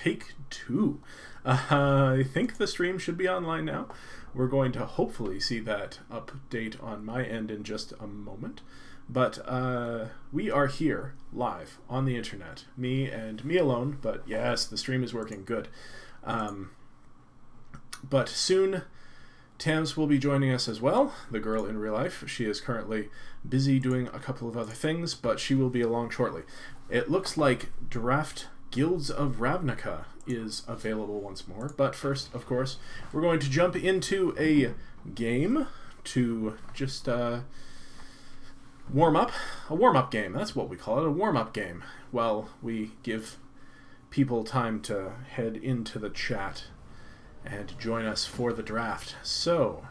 take two. I think the stream should be online now. We're going to hopefully see that update on my end in just a moment. But we are here live on the internet, me and me alone. But yes, the stream is working good. But soon Tams will be joining us as well, the girl in real life. She is currently busy doing a couple of other things, but she will be along shortly. It looks like Draft Guilds of Ravnica is available once more, but first, of course, we're going to jump into a game to just warm up. A warm-up game, that's what we call it, a warm-up game. While we give people time to head into the chat and join us for the draft. So,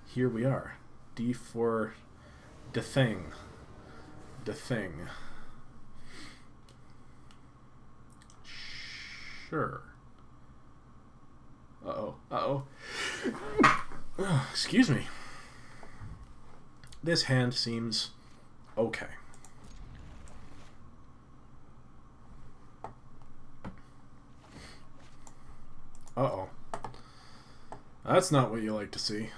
here we are. D for the thing. The thing. Sure. Uh-oh. Uh-oh. Excuse me. This hand seems okay. Uh-oh. That's not what you like to see.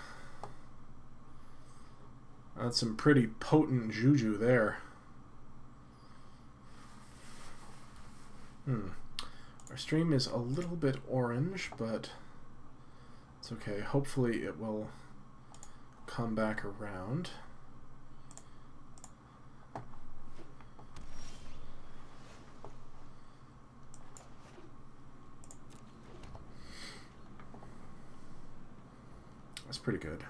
That's some pretty potent juju there. Our stream is a little bit orange, but it's okay. Hopefully it will come back around. That's pretty good.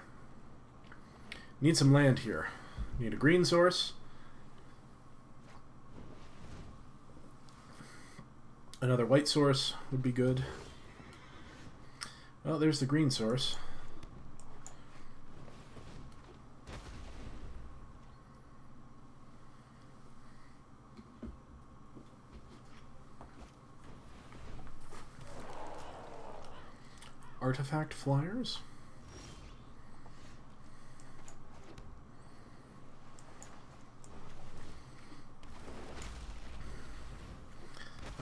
Need some land here. Need a green source. Another white source would be good. Well, there's the green source. Artifact flyers.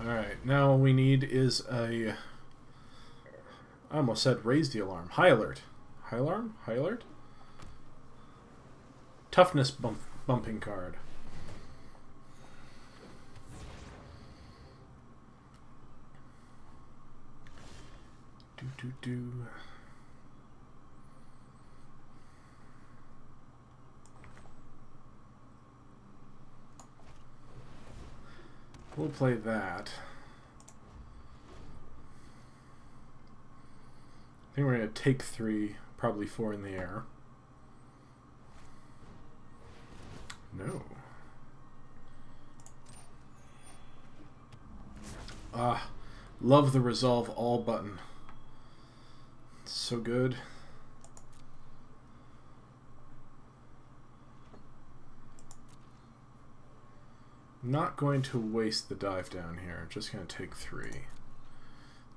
Alright, now all we need is a... I almost said raise the alarm. High alert. High alarm? High alert? Toughness bumping card. Do. We'll play that. I think we're going to take 3, probably 4 in the air. No. Love the resolve all button. It's so good. Not going to waste the dive down here. Just going to take 3.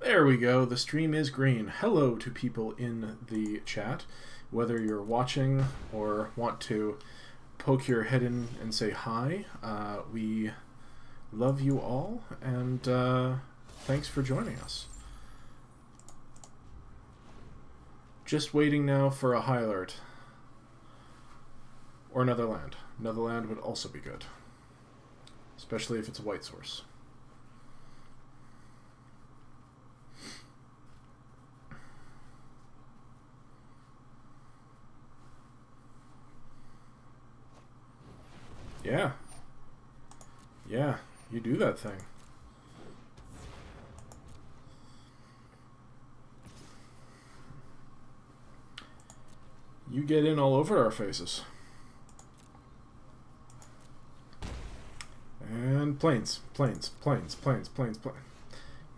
There we go. The stream is green. Hello to people in the chat. Whether you're watching or want to poke your head in and say hi, we love you all, and thanks for joining us. Just waiting now for a high alert. Or another land. Another land would also be good. Especially if it's a white source. Yeah. Yeah, you do that thing. You get in all over our faces. And planes. You're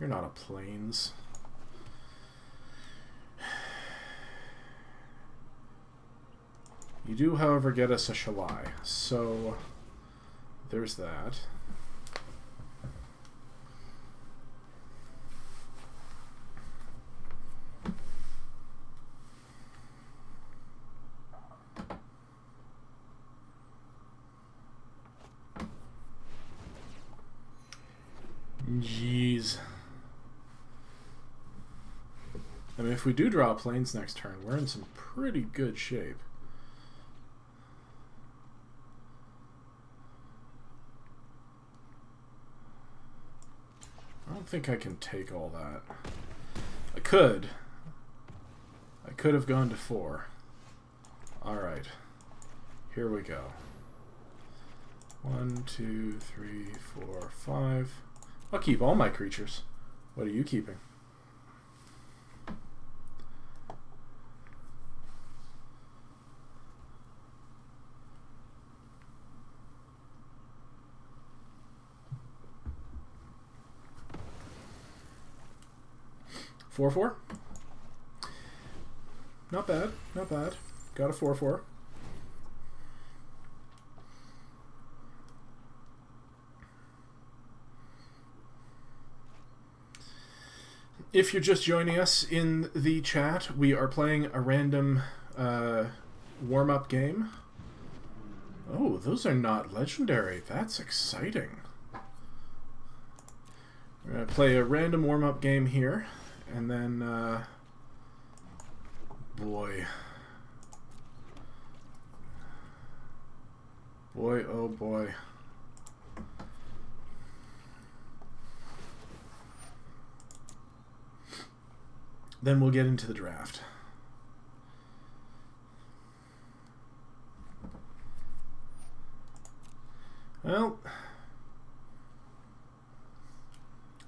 not a planes. You do, however, get us a Shalai, so there's that. Jeez. I mean, if we do draw planes next turn, we're in some pretty good shape. I don't think I can take all that. I could. I could have gone to 4. Alright. Here we go. 1, 2, 3, 4, 5. I'll keep all my creatures. What are you keeping? Four, 4. Not bad, not bad. Got a 4/4. If you're just joining us in the chat, we are playing a random warm-up game. Oh, those are not legendary. That's exciting. We're going to play a random warm-up game here, and then, boy. Boy, oh boy. Then we'll get into the draft. Well,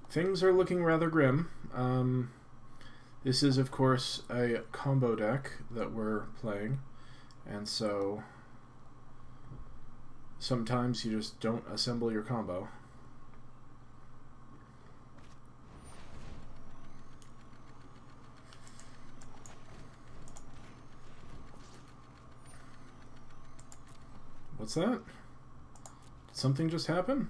things are looking rather grim. This is, of course, a combo deck that we're playing, and so sometimes you just don't assemble your combo. What's that? Did something just happen?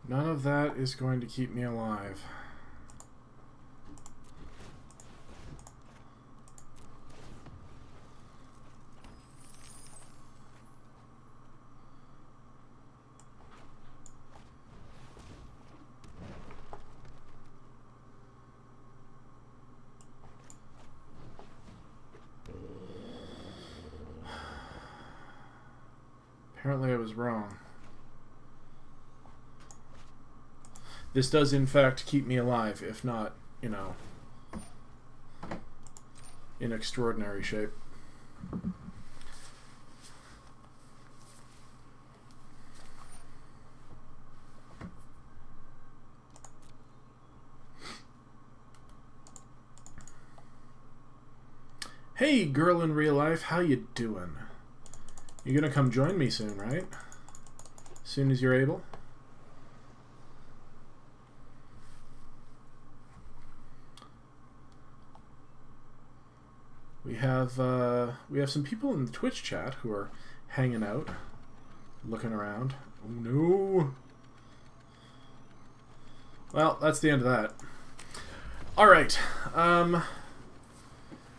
None of that is going to keep me alive. Apparently I was wrong. This does, in fact, keep me alive, if not, you know, in extraordinary shape. Hey, girl in real life, how you doing? You're gonna come join me soon, right? As soon as you're able? We have some people in the Twitch chat who are hanging out, looking around. Oh no! Well, that's the end of that. All right. Now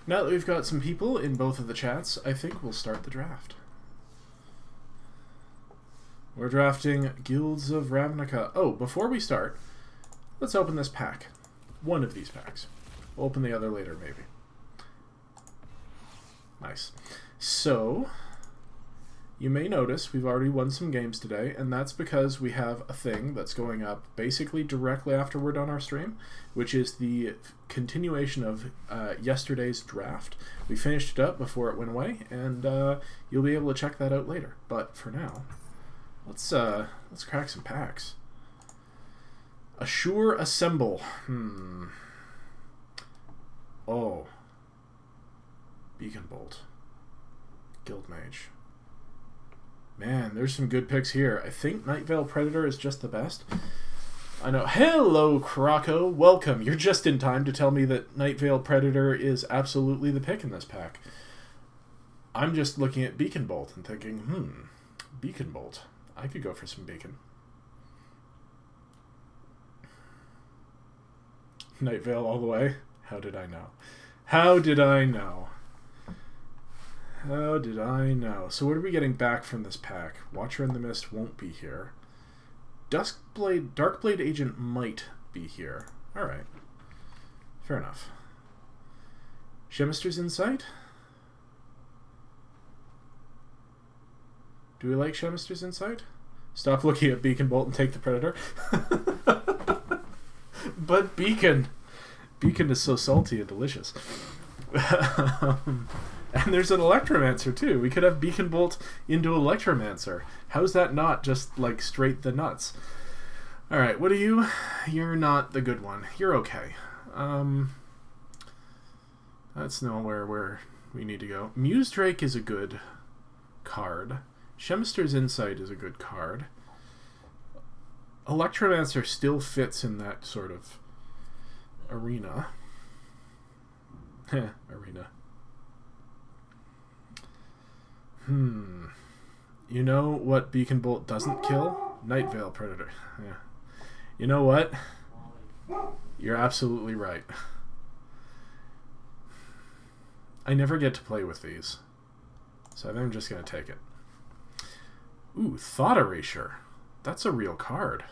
that we've got some people in both of the chats, I think we'll start the draft. We're drafting Guilds of Ravnica. Oh, before we start, let's open this pack. One of these packs. We'll open the other later, maybe. Nice. So, you may notice we've already won some games today, and that's because we have a thing that's going up basically directly after we're done our stream, which is the continuation of yesterday's draft. We finished it up before it went away, and you'll be able to check that out later. But for now, let's crack some packs. Assure Assemble. Oh. Beacon Bolt. Guild Mage. Man, there's some good picks here. I think Night Veil Predator is just the best. I know. Hello, Croco. Welcome. You're just in time to tell me that Night Veil Predator is absolutely the pick in this pack. I'm just looking at Beacon Bolt and thinking, Beacon Bolt. I could go for some beacon. Night Vale all the way. How did I know? How did I know? How did I know? So what are we getting back from this pack? Watcher in the Mist won't be here. Darkblade Agent might be here. Alright. Fair enough. Shemister's Insight? Do we like Shemister's Insight? Stop looking at Beacon Bolt and take the Predator. But Beacon is so salty and delicious. And there's an Electromancer too. We could have Beacon Bolt into Electromancer. How's that not just like straight the nuts? Alright, what are you? You're not the good one. You're okay. That's nowhere where we need to go. Muse Drake is a good card. Shemister's Insight is a good card. Electromancer still fits in that sort of arena. Arena. You know what Beacon Bolt doesn't kill? Night Vale Predator. Yeah. You know what? You're absolutely right. I never get to play with these. So I think I'm just going to take it. Ooh, Thought Erasure. That's a real card.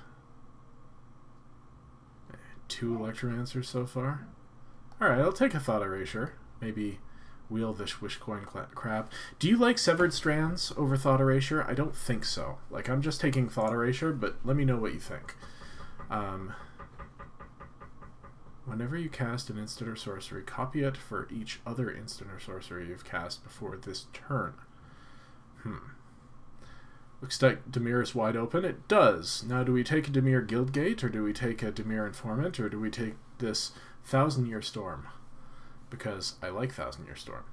2 Electromancers so far. Alright, I'll take a Thought Erasure. Maybe wheel this Wishcoin crab. Do you like Severed Strands over Thought Erasure? I don't think so. Like, I'm just taking Thought Erasure, but let me know what you think. Whenever you cast an instant or sorcery, copy it for each other instant or sorcery you've cast before this turn. Looks like Dimir is wide open. It does. Now, do we take a Dimir Guildgate, or do we take a Dimir Informant, or do we take this 1000-Year Storm? Because I like 1000-Year Storm.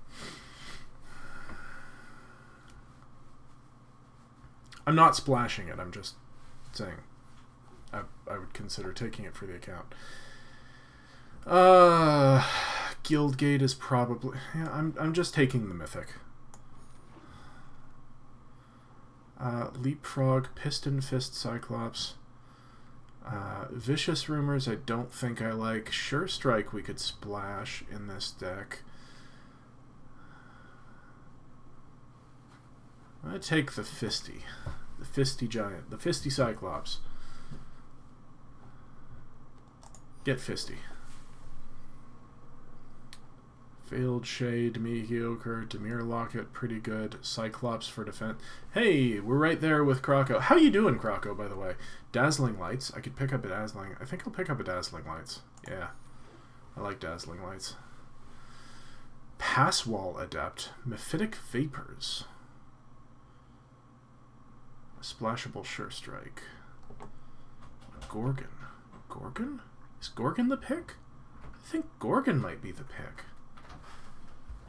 I'm not splashing it. I'm just saying I would consider taking it for the account. Guildgate is probably... Yeah, I'm just taking the Mythic. Leapfrog, Piston Fist Cyclops. Vicious Rumors I don't think I like. Sure Strike we could splash in this deck. I'm going to take the Fisty. The Fisty Giant. The Fisty Cyclops. Get Fisty. Failed Shade, mediocre. Dimir Locket, pretty good. Cyclops for defense. Hey, we're right there with Croco. How you doing, Croco, by the way? Dazzling Lights. I could pick up a Dazzling... I think I'll pick up a Dazzling Lights. Yeah. I like Dazzling Lights. Passwall Adept. Mephitic Vapors. Splashable Sure Strike. Gorgon. Gorgon? Is Gorgon the pick? I think Gorgon might be the pick.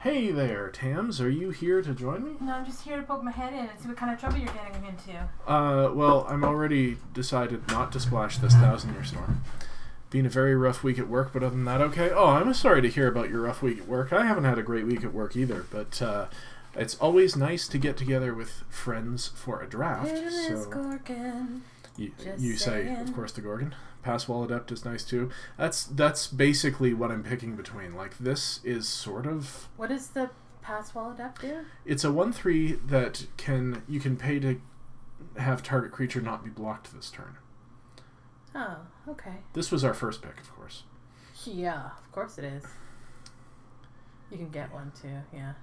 Hey there, Tams. Are you here to join me? No, I'm just here to poke my head in and see what kind of trouble you're getting him into. Well, I'm already decided not to splash this 1000-Year Storm. Been a very rough week at work, but other than that, okay. Oh, I'm sorry to hear about your rough week at work. I haven't had a great week at work either, but it's always nice to get together with friends for a draft. So Gorgon. You say, of course, the Gorgon. Passwall Adept is nice too. That's basically what I'm picking between. Like, this is sort of... What does the Passwall Adept do? It's a 1/3 that you can pay to have target creature not be blocked this turn. Oh, okay. This was our first pick, of course. Yeah, of course it is. You can get one too, yeah.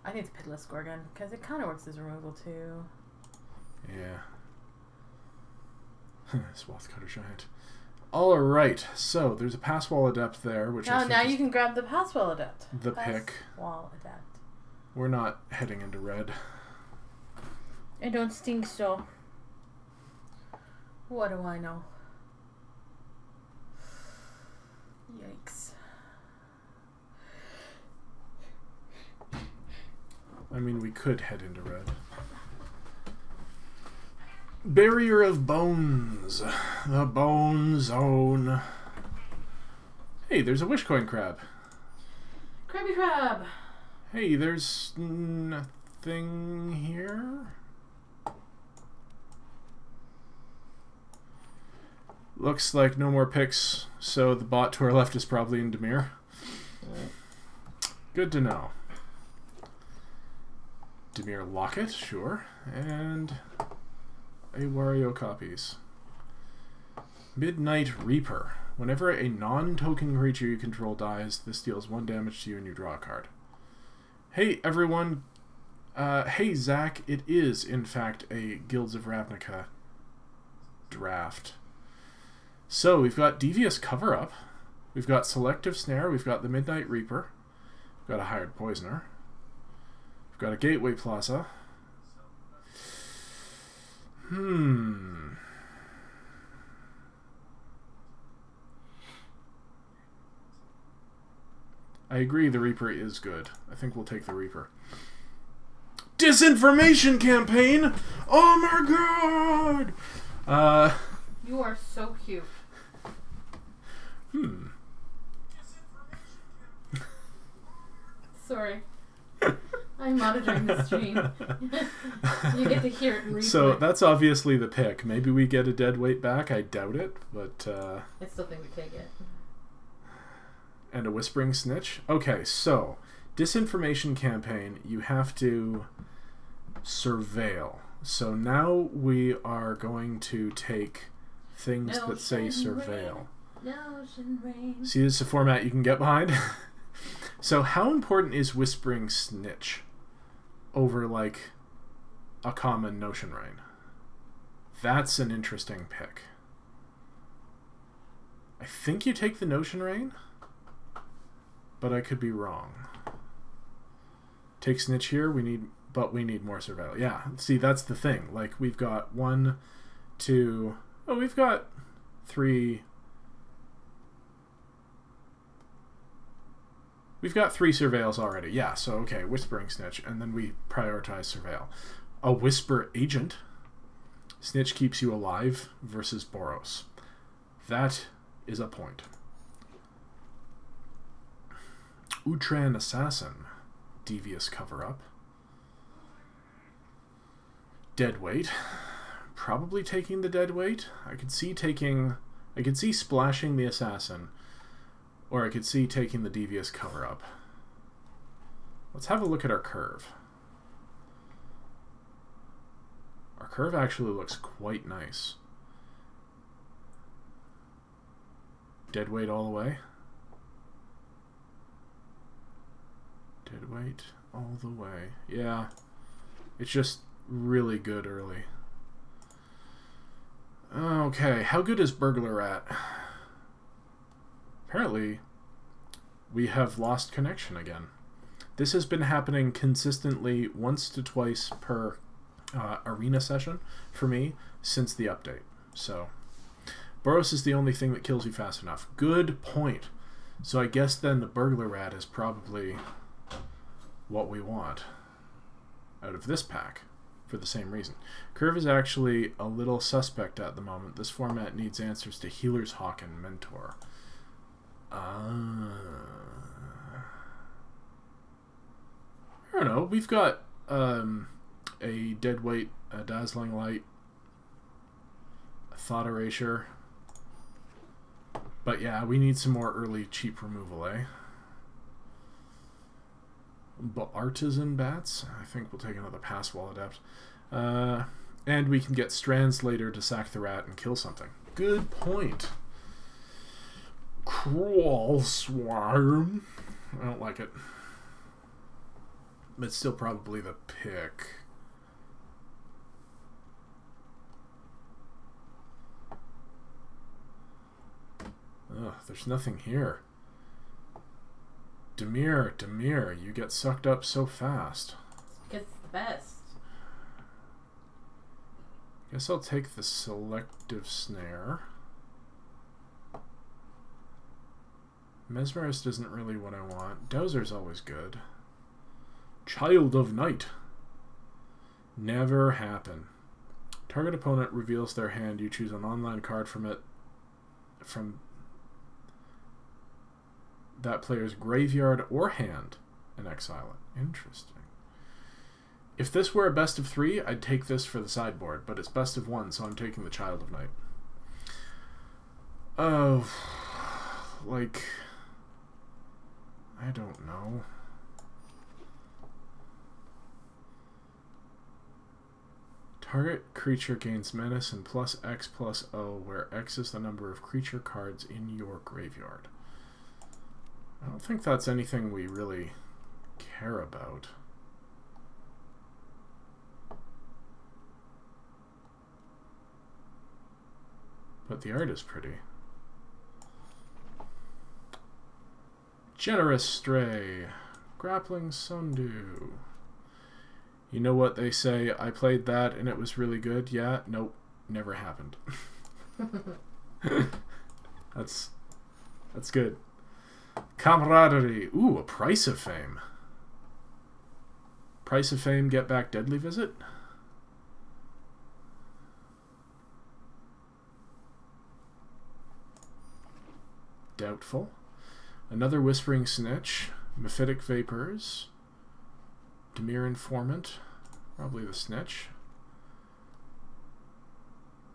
I think it's Pitiless Gorgon, because it kind of works as removal too. Yeah. Swath Cutter Giant. Alright, so there's a Passwall Adept there, which I think now you can grab the Passwall Adept. The pick. Passwall Adept. We're not heading into red. I don't think so. What do I know? Yikes. I mean, we could head into red. Barrier of Bones. The Bone Zone. Hey, there's a Wishcoin Crab. Krabby Crab. Hey, there's nothing here. Looks like no more picks, so the bot to our left is probably in Dimir. Good to know. Dimir Locket, sure. And a Wario copies. Midnight Reaper. Whenever a non-token creature you control dies, this deals 1 damage to you and you draw a card. Hey everyone. Hey Zach, it is in fact a Guilds of Ravnica draft. So we've got Devious Cover-Up, we've got Selective Snare, we've got the Midnight Reaper, we've got a Hired Poisoner, we've got a Gateway Plaza. I agree, the Reaper is good. I think we'll take the Reaper. Disinformation campaign! Oh my god! You are so cute. Sorry. I'm monitoring the stream. You get to hear it in replay. So that's obviously the pick. Maybe we get a dead weight back. I doubt it, but I still think we take it. And a Whispering Snitch. Okay, so disinformation campaign, you have to surveil. So now we are going to take things that say surveil. See, this is a format you can get behind. So how important is Whispering Snitch over like a common Notion Rain? That's an interesting pick. I think you take the Notion Rain, but I could be wrong. Take Snitch here, but we need more surveil. Yeah, see, that's the thing. Like, we've got 1, 2... Oh, we've got 3... We've got 3 surveils already. Yeah, so okay, Whispering Snitch, and then we prioritize surveil. A Whisper Agent. Snitch keeps you alive versus Boros. That is a point. Utran Assassin. Devious Cover-Up. Deadweight. Probably taking the Deadweight. I could see splashing the Assassin. Or I could see taking the Devious Cover-Up. Let's have a look at our curve. Our curve actually looks quite nice. Deadweight all the way. Deadweight all the way. Yeah. It's just really good early. Okay, how good is Burglar Rat? Apparently, we have lost connection again. This has been happening consistently once to twice per arena session for me since the update. So, Boros is the only thing that kills you fast enough. Good point. So I guess then the Burglar Rat is probably what we want out of this pack for the same reason. Curve is actually a little suspect at the moment. This format needs answers to Healer's Hawk and Mentor. I don't know. We've got a Deadweight, a Dazzling Light, a Thought Erasure. But yeah, we need some more early cheap removal, eh? But Artisan Bats? I think we'll take another Pass Wall Adept. And we can get Strands later to sack the rat and kill something. Good point. Crawl Swarm. I don't like it. But it's still probably the pick. Ugh, there's nothing here. Dimir, you get sucked up so fast. It's the best. Guess I'll take the Selective Snare. Mesmerist isn't really what I want. Dozer's always good. Child of Night. Never happen. Target opponent reveals their hand. You choose an online card from that player's graveyard or hand and exile it. Interesting. If this were a best of 3, I'd take this for the sideboard, but it's best of 1, so I'm taking the Child of Night. Oh, like, I don't know. Target creature gains menace and plus X plus O, where X is the number of creature cards in your graveyard. I don't think that's anything we really care about. But the art is pretty. Generous Stray. Grappling Sundew. You know what they say, I played that and it was really good? Yeah? Nope. Never happened. That's good. Camaraderie. Ooh, a Price of Fame. Price of Fame, get back Deadly Visit? Doubtful. Another Whispering Snitch. Mephitic Vapors. Demir Informant. Probably the Snitch.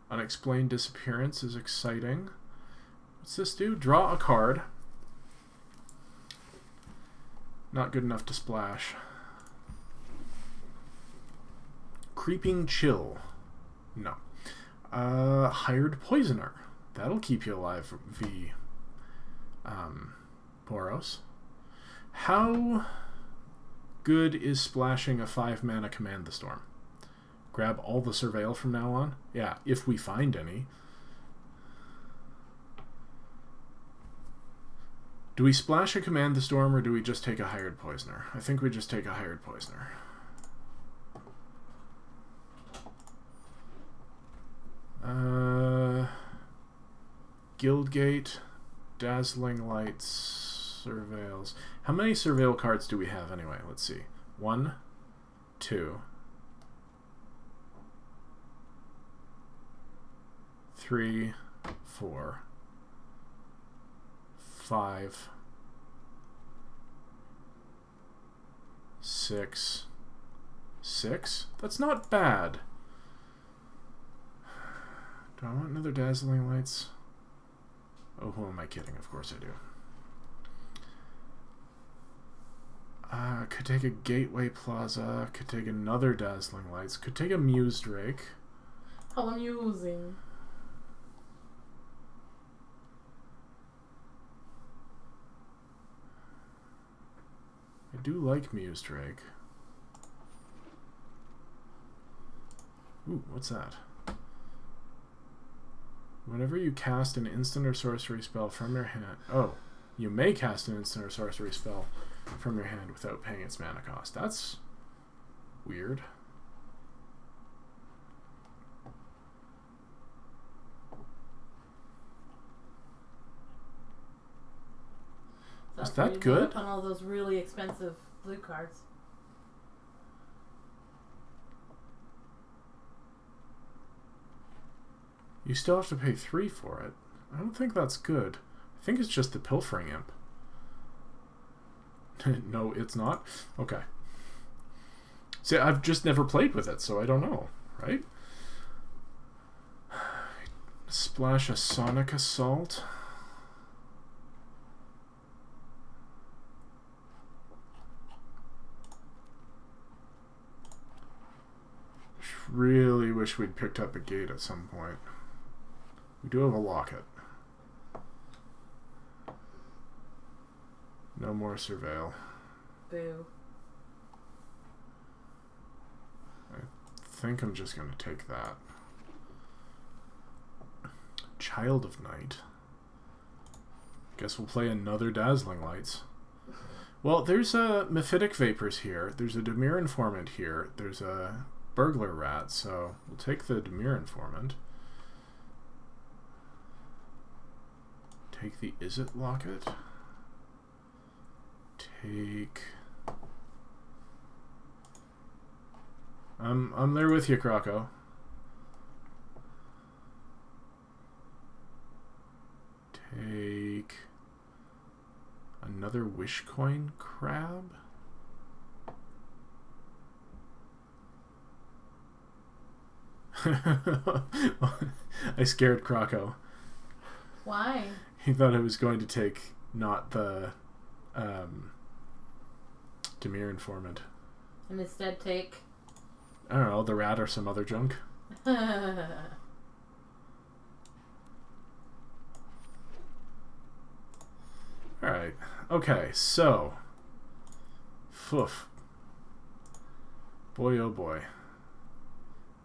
Unexplained Disappearance is exciting. What's this do? Draw a card. Not good enough to splash. Creeping Chill. No. Hired Poisoner. That'll keep you alive, V. Boros. How good is splashing a 5-mana Command the Storm? Grab all the Surveil from now on? Yeah, if we find any. Do we splash a Command the Storm or do we just take a Hired Poisoner? I think we just take a Hired Poisoner. Guildgate, Dazzling Lights, Surveils. How many Surveil cards do we have anyway? Let's see. 1, 2, 3, 4, 5, 6. 6? That's not bad. Do I want another Dazzling Lights? Oh, who am I kidding? Of course I do. Could take a Gateway Plaza. Could take another Dazzling Lights. Could take a Muse Drake. How amusing. I do like Muse Drake. Ooh, what's that? Whenever you cast an instant or sorcery spell from your hand... Oh, you may cast an instant or sorcery spell from your hand without paying its mana cost. That's weird. Is that good? On all those really expensive blue cards. You still have to pay 3 for it. I don't think that's good. I think it's just the Pilfering Imp. No, it's not? Okay. See, I've just never played with it, so I don't know, right? Splash a Sonic Assault. Really wish we'd picked up a gate at some point. We do have a locket. No more Surveil. Boo. I think I'm just going to take that. Child of Night. Guess we'll play another Dazzling Lights. Well, there's a Mephitic Vapors here. There's a Demir Informant here. There's a Burglar Rat, so we'll take the Demir Informant. Take the Izzet Locket. Take... I'm there with you, Croco. Take another Wishcoin Crab. I scared Croco. Why? He thought I was going to take not the Demir informant. And instead take... I don't know, the rat or some other junk. Alright. Okay, so. Foof. Boy, oh boy.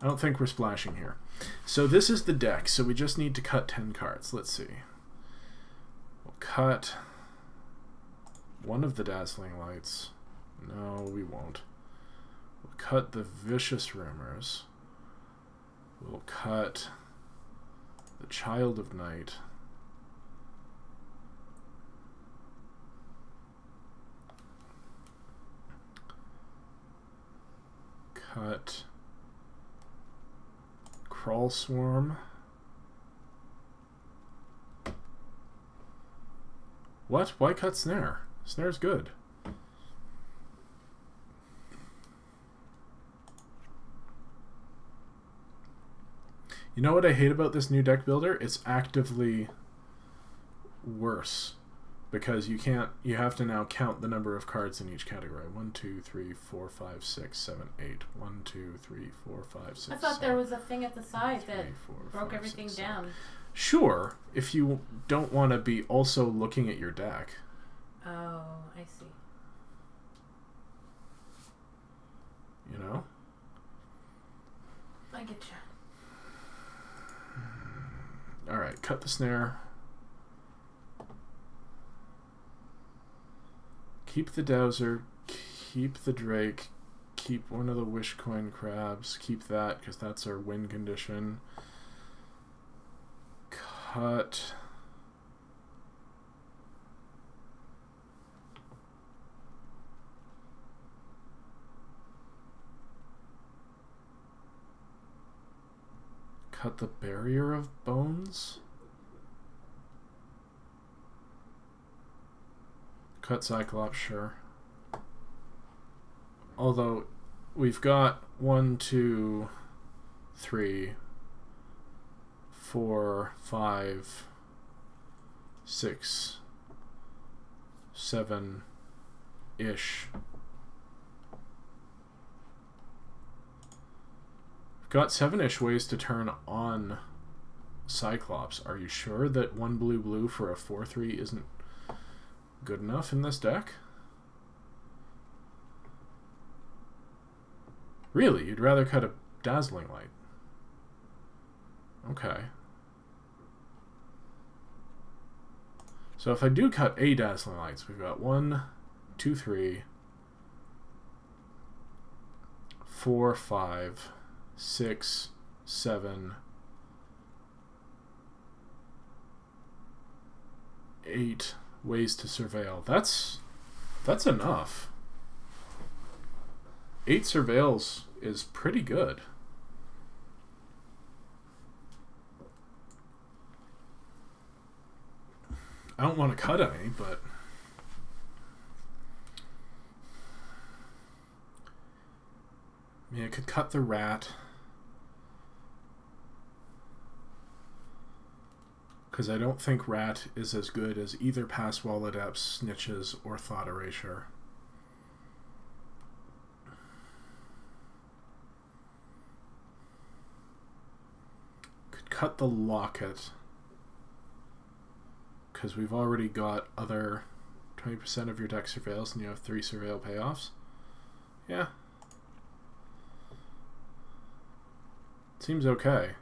I don't think we're splashing here. So this is the deck, so we just need to cut 10 cards. Let's see. We'll cut one of the Dazzling Lights. No, we won't. We'll cut the Vicious Rumors. We'll cut the Child of Night. Cut Crawl Swarm. What? Why cut Snare? Snare's good. You know what I hate about this new deck builder? It's actively worse. Because you have to now count the number of cards in each category. 1, 2, 3, 4, 5, 6, 7, 8. 1, 2, 3, 4, 5, 6, I thought 7, there was a thing at the side 3, that 4, broke 5, everything 6, down. 7. Sure, if you don't want to be also looking at your deck. Oh, I see. You know? I get you. Alright, cut the Snare. Keep the Dowser, keep the Drake, keep one of the Wish Coin Crabs, keep that because that's our win condition. Cut. Cut the Barrier of Bones. Cut Cyclops, sure. Although, we've got 1, 2, 3, 4, 5, 6, 7-ish. We've got 7-ish ways to turn on Cyclops. Are you sure that 1 blue for a 4/3 isn't good enough in this deck? Really? You'd rather cut a Dazzling Light? Okay. So if I do cut a Dazzling Lights, we've got 1, 2, 3, 4, 5, 6, 7, 8 ways to surveil. That's enough. 8 surveils is pretty good. I don't want to cut any, but I mean, I could cut the rat. Because I don't think rat is as good as either Pass Wall Adepts, Snitches, or Thought Erasure. Could cut the Locket. Because we've already got other 20% of your deck surveils and you have 3 surveil payoffs. Yeah. Seems okay.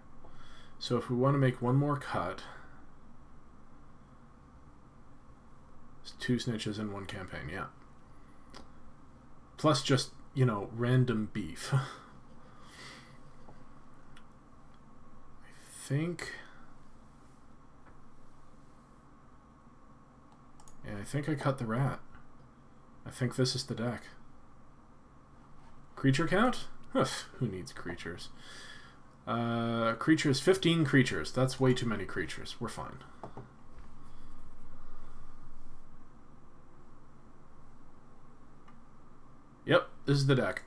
So if we want to make one more cut, it's 2 snitches in 1 campaign, yeah. Plus just, you know, random beef. I think... Yeah, I think I cut the rat. I think this is the deck. Creature count? Who needs creatures? Creatures, 15 creatures. That's way too many creatures. We're fine. Yep, this is the deck.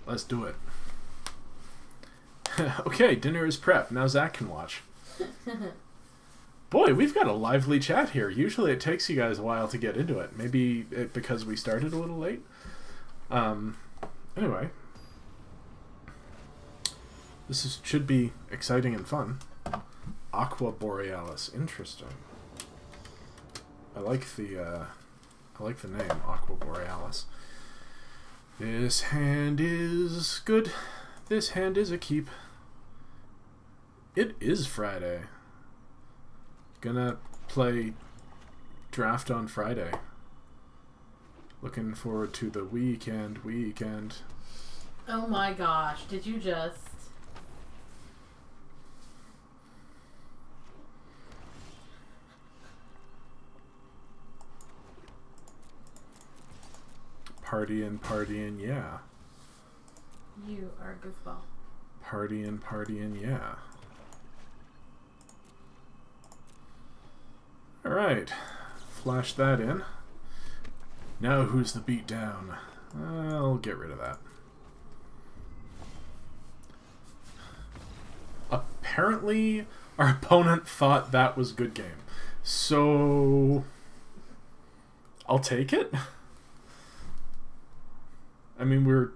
Let's do it. Okay, dinner is prepped. Now Zach can watch. Boy, we've got a lively chat here. Usually it takes you guys a while to get into it. Maybe because we started a little late. Anyway. Should be exciting and fun. Aqua Borealis. Interesting. I like the name, Aqua Borealis. This hand is good. This hand is a keep. It is Friday. Gonna play draft on Friday. Looking forward to the weekend. Oh my gosh, did you just... Partying, yeah. You are a goofball. Partying, yeah. Alright. Flash that in. Now who's the beatdown? I'll get rid of that. Apparently, our opponent thought that was good game. So... I'll take it. I mean, we're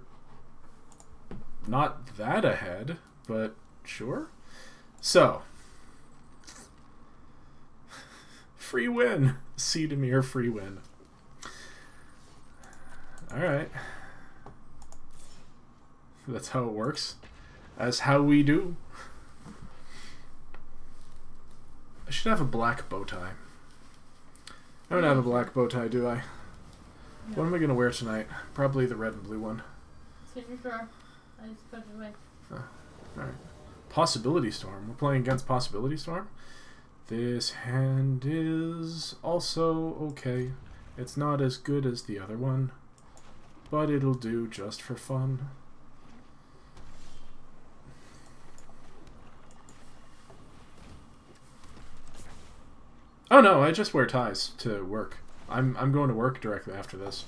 not that ahead, but sure. So, free win. Cedamere free win. Alright. That's how it works. That's how we do. I should have a black bow tie. I don't have a black bow tie, do I? No. What am I going to wear tonight? Probably the red and blue one. It's in your drawer. I just put it away. Oh, alright. Possibility Storm. We're playing against Possibility Storm. This hand is also okay. It's not as good as the other one, but it'll do just for fun. Oh no, I just wear ties to work. I'm going to work directly after this.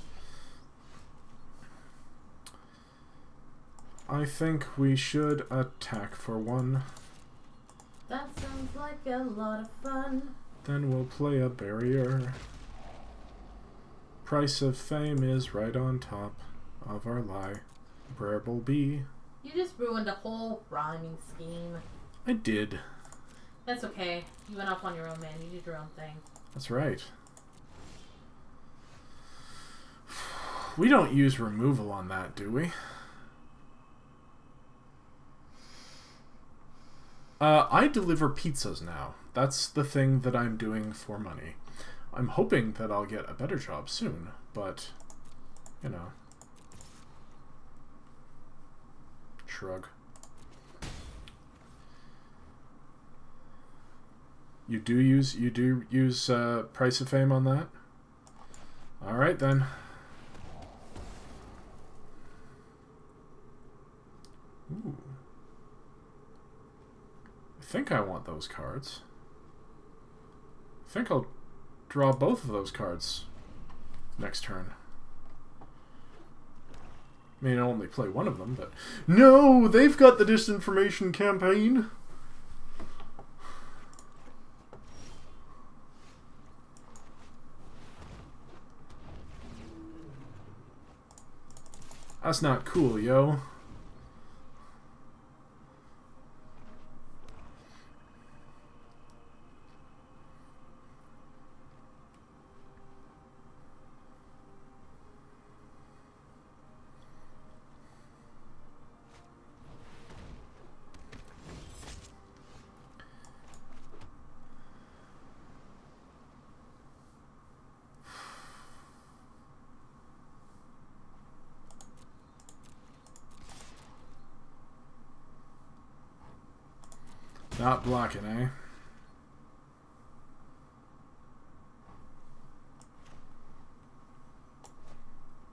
I think we should attack for one. That sounds like a lot of fun. Then we'll play a barrier. Price of Fame is right on top of our library bee. You just ruined a whole rhyming scheme. I did. That's okay. You went off on your own, man. You did your own thing. That's right. We don't use removal on that, do we? I deliver pizzas now. That's the thing that I'm doing for money. I'm hoping that I'll get a better job soon, but, you know. Shrug. You do use Price of Fame on that? Alright then. Ooh. I think I want those cards. I think I'll draw both of those cards next turn. I mean, I'll only play one of them, but... No! They've got the disinformation campaign! That's not cool, yo. Not blocking, eh?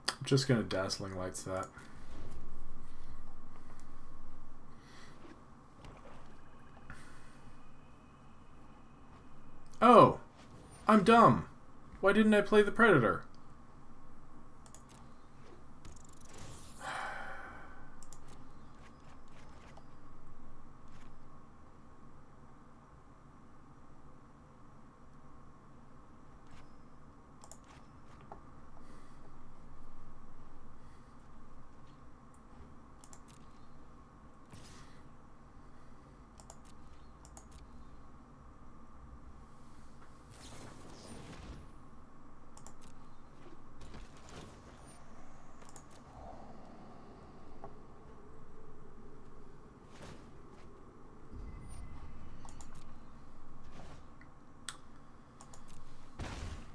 I'm just gonna Dazzling Lights that. Oh! I'm dumb! Why didn't I play the Predator?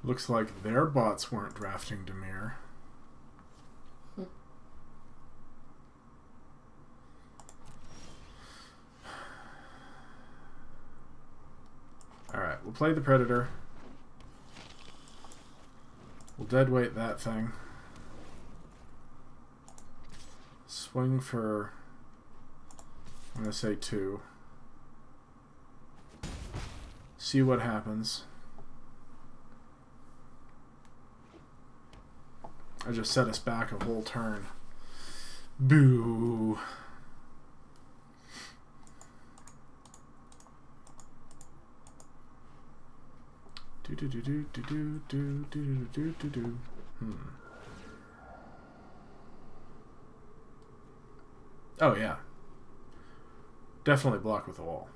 Looks like their bots weren't drafting Dimir. Alright, we'll play the Predator. We'll deadweight that thing. Swing for... I'm going to say 2. See what happens. I just set us back a whole turn. Boo. Do do do do do do do do do do do. Oh yeah. Definitely block with the wall.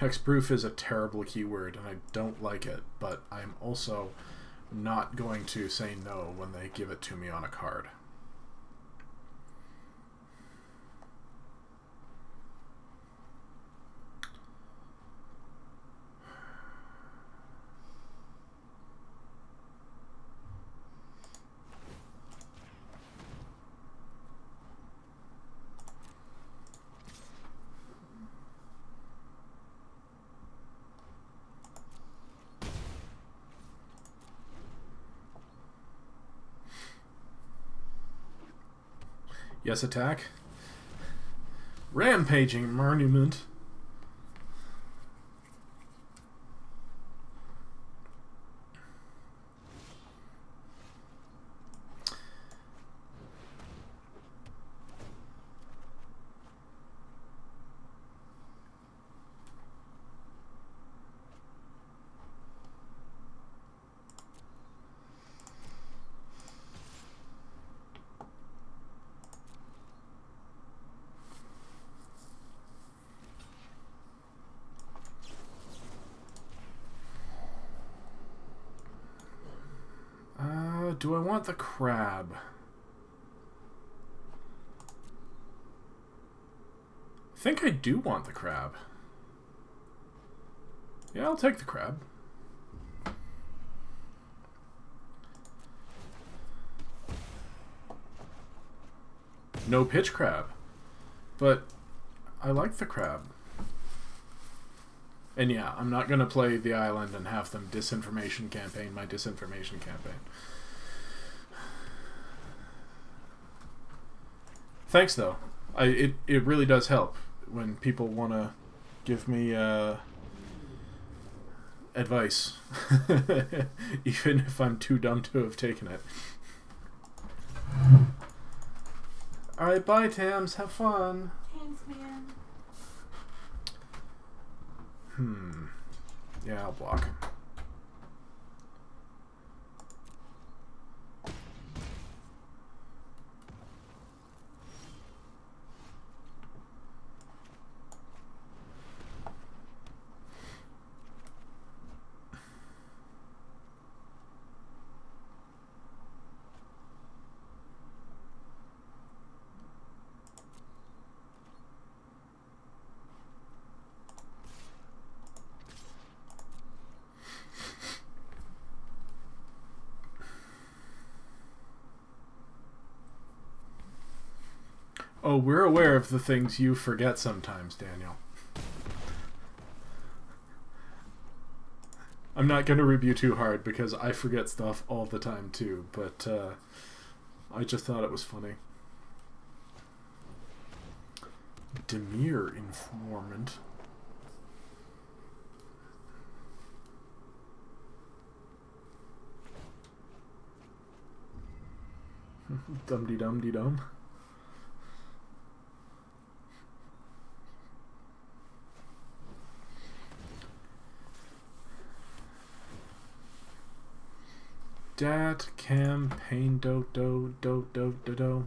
Hexproof is a terrible keyword, and I don't like it, but I'm also not going to say no when they give it to me on a card. Yes, attack. Rampaging monument. Do I want the crab? I think I do want the crab. Yeah, I'll take the crab. No pitch crab. But I like the crab. And yeah, I'm not going to play the island and have them disinformation campaign my disinformation campaign. Thanks, though. It really does help when people want to give me advice, even if I'm too dumb to have taken it. Alright, bye, Tams. Have fun. Thanks, man. Yeah, I'll block. Oh, we're aware of the things you forget sometimes, Daniel. I'm not going to rib you too hard because I forget stuff all the time too, but I just thought it was funny. Dimir informant. Dum-de-dum-de-dum. Dat campaign do do do do do do.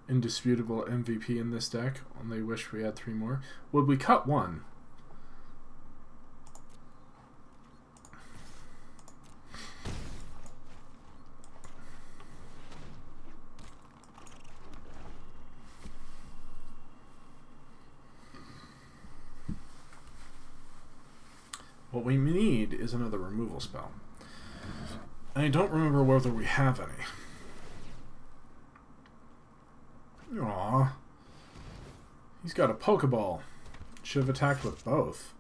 indisputable MVP in this deck. Only wish we had 3 more. Would we cut 1? What we need is another removal spell. And I don't remember whether we have any. Aww. He's got a Pokeball. Should have attacked with both.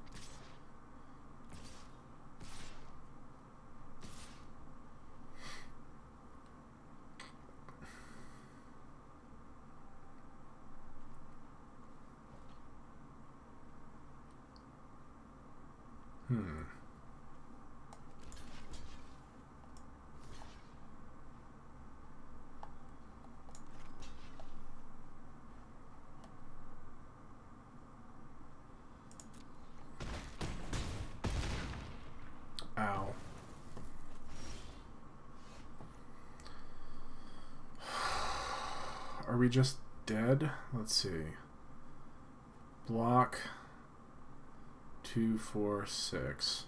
Ow. Are we just dead? Let's see. Block 2, 4, 6.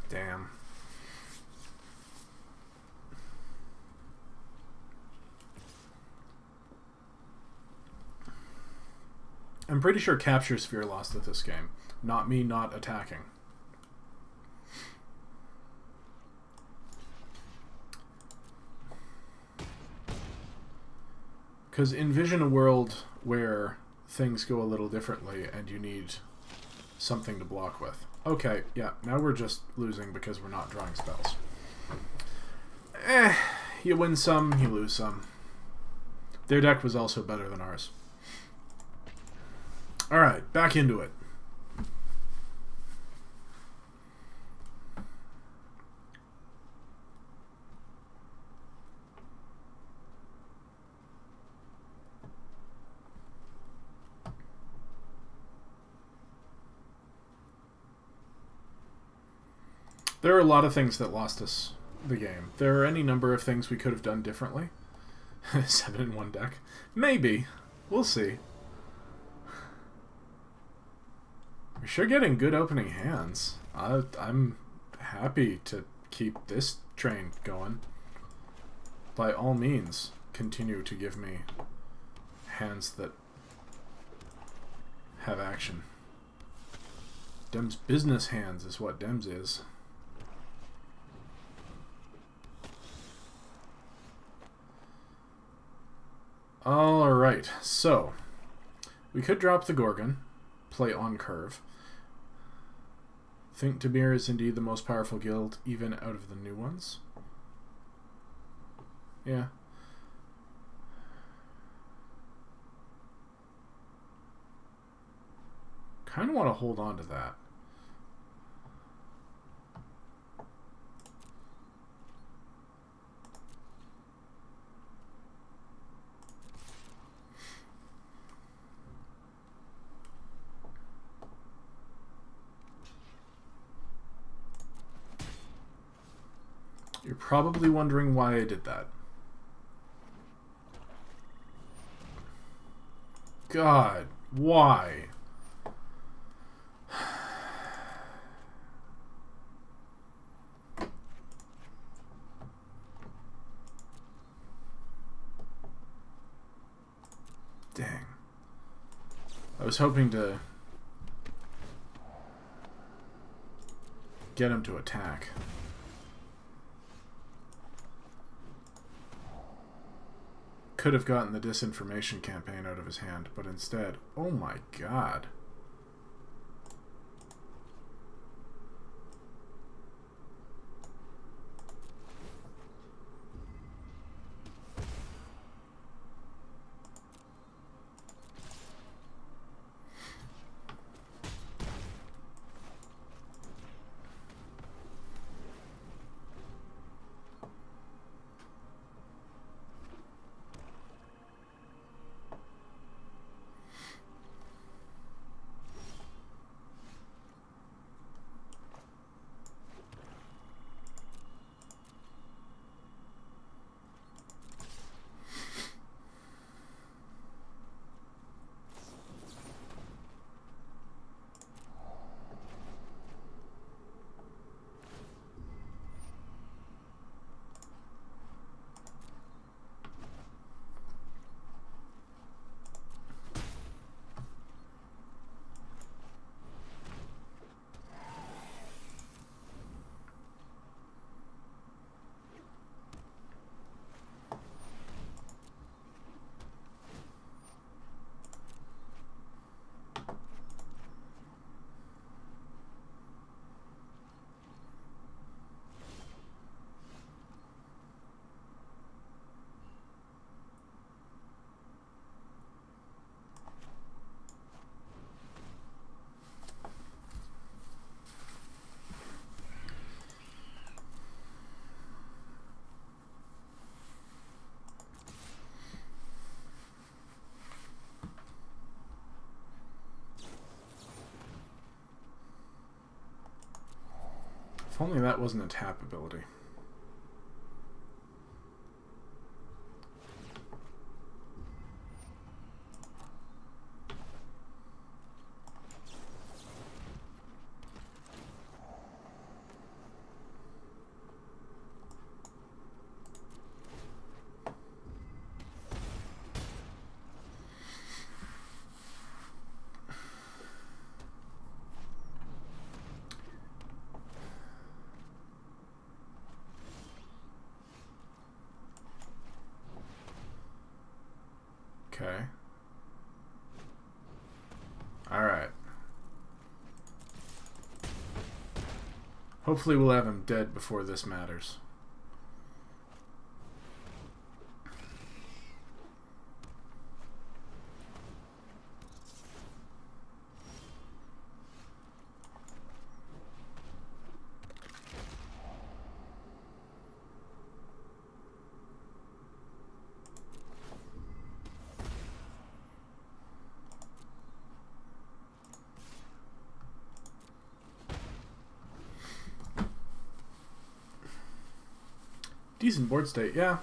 Damn. I'm pretty sure Capture Sphere lost at this game. Not me not attacking. Because envision a world where things go a little differently and you need something to block with. Okay, yeah, now we're just losing because we're not drawing spells. You win some, you lose some. Their deck was also better than ours. Alright, back into it. There are a lot of things that lost us the game. There are any number of things we could have done differently. 7 in 1 deck. Maybe. We'll see. We're sure getting good opening hands. I'm happy to keep this train going. By all means, continue to give me hands that have action. Dem's business hands is what Dem's is. Alright, so we could drop the Gorgon, play on curve. Think Tamir is indeed the most powerful guild, even out of the new ones. Yeah. Kind of want to hold on to that. You're probably wondering why I did that. God, why? Dang. I was hoping to get him to attack. Could have gotten the disinformation campaign out of his hand, but instead, oh my god. If only that wasn't a tap ability. Okay. Alright. Hopefully we'll have him dead before this matters. Decent board state, yeah.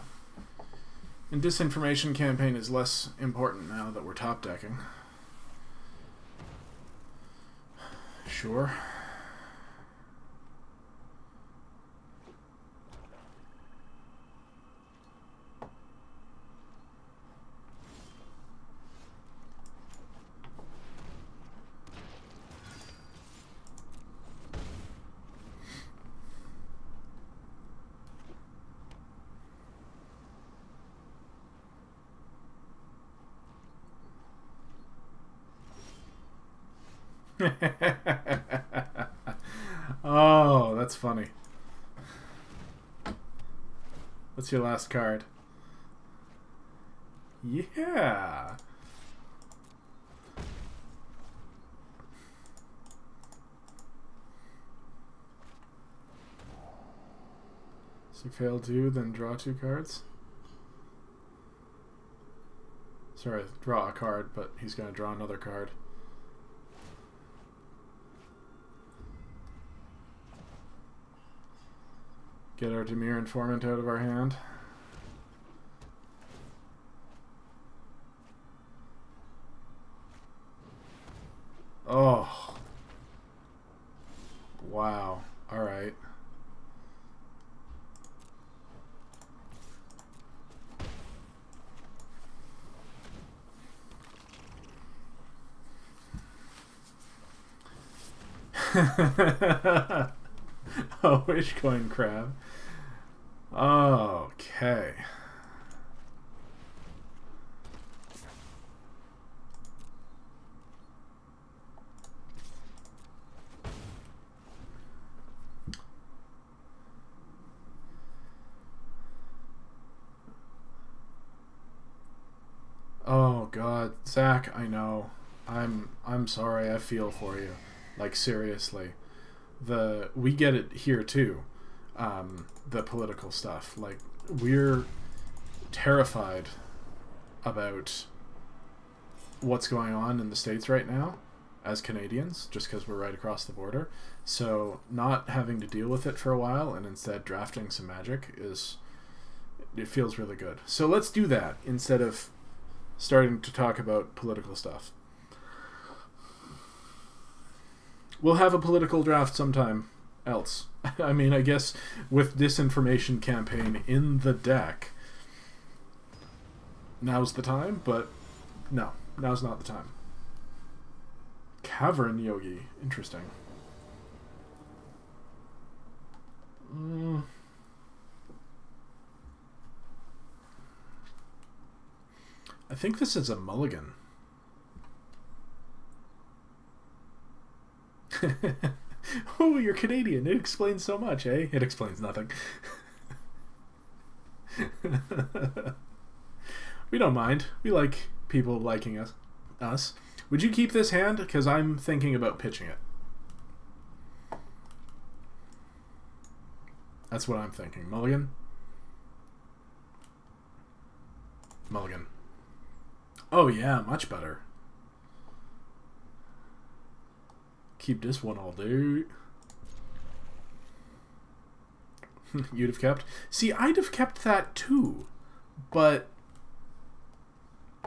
And disinformation campaign is less important now that we're top decking. Sure. Oh, that's funny. What's your last card? Yeah. So fail 2, then draw 2 cards? Sorry, draw a card, but he's going to draw another card. Get our Dimir Informant out of our hand. Oh. Wow. Alright. Oh, Wishcoin Crab. Okay. Oh God, Zach, I know. I'm sorry. I feel for you. Like seriously. We get it here too. The political stuff. Like, we're terrified about what's going on in the States right now as Canadians, just because we're right across the border. So not having to deal with it for a while and instead drafting some Magic it feels really good. So let's do that instead of starting to talk about political stuff. We'll have a political draft sometime else. I mean, I guess with disinformation campaign in the deck, now's the time, but no, now's not the time. Cavern Yogi, interesting. I think this is a mulligan. Oh, you're Canadian. It explains so much, eh? It explains nothing. We don't mind. We like people liking us. Would you keep this hand? Because I'm thinking about pitching it. That's what I'm thinking. Mulligan? Mulligan. Oh yeah, much better. Keep this one all day. You'd have kept? See, I'd have kept that too, but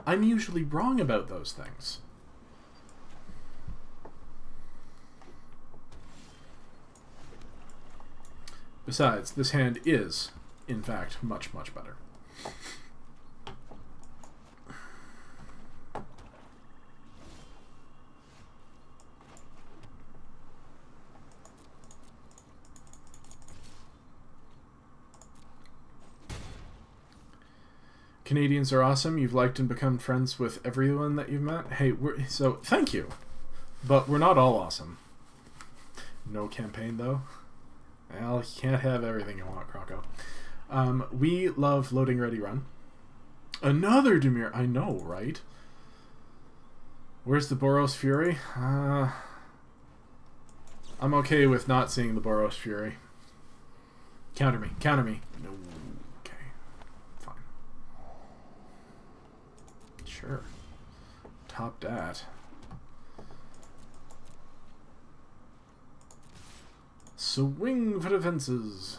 I'm usually wrong about those things. Besides, this hand is, in fact, much, much better. Canadians are awesome. You've liked and become friends with everyone that you've met. Hey, so thank you. But we're not all awesome. No campaign, though. Well, you can't have everything you want, Croco. We love Loading Ready Run. Another Demir. I know, right? Where's the Boros Fury? I'm okay with not seeing the Boros Fury. Counter me. Counter me. No. Sure. Top dat. Swing for the fences.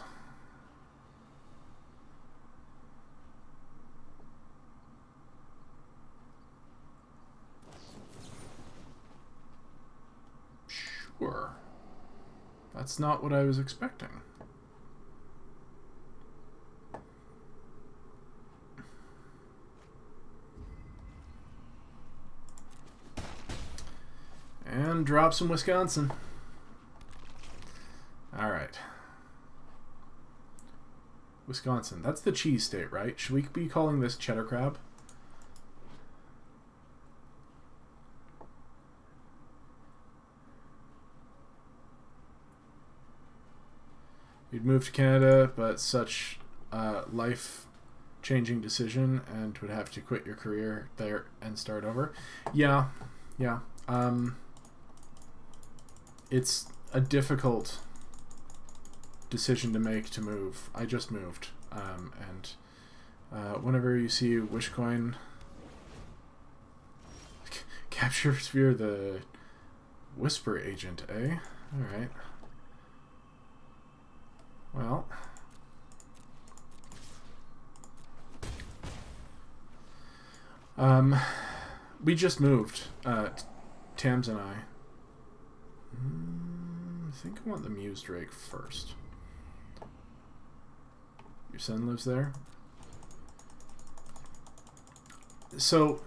Sure. That's not what I was expecting. And drop some Wisconsin. Alright. Wisconsin. That's the cheese state, right? Should we be calling this cheddar crab? You'd move to Canada, but such a life-changing decision and would have to quit your career there and start over. Yeah. Yeah. It's a difficult decision to make to move. I just moved, and whenever you see Wishcoin capture sphere, the Whisper agent, eh? All right. Well, we just moved. Tams and I. I think I want the Muse Drake first. Your son lives there? So,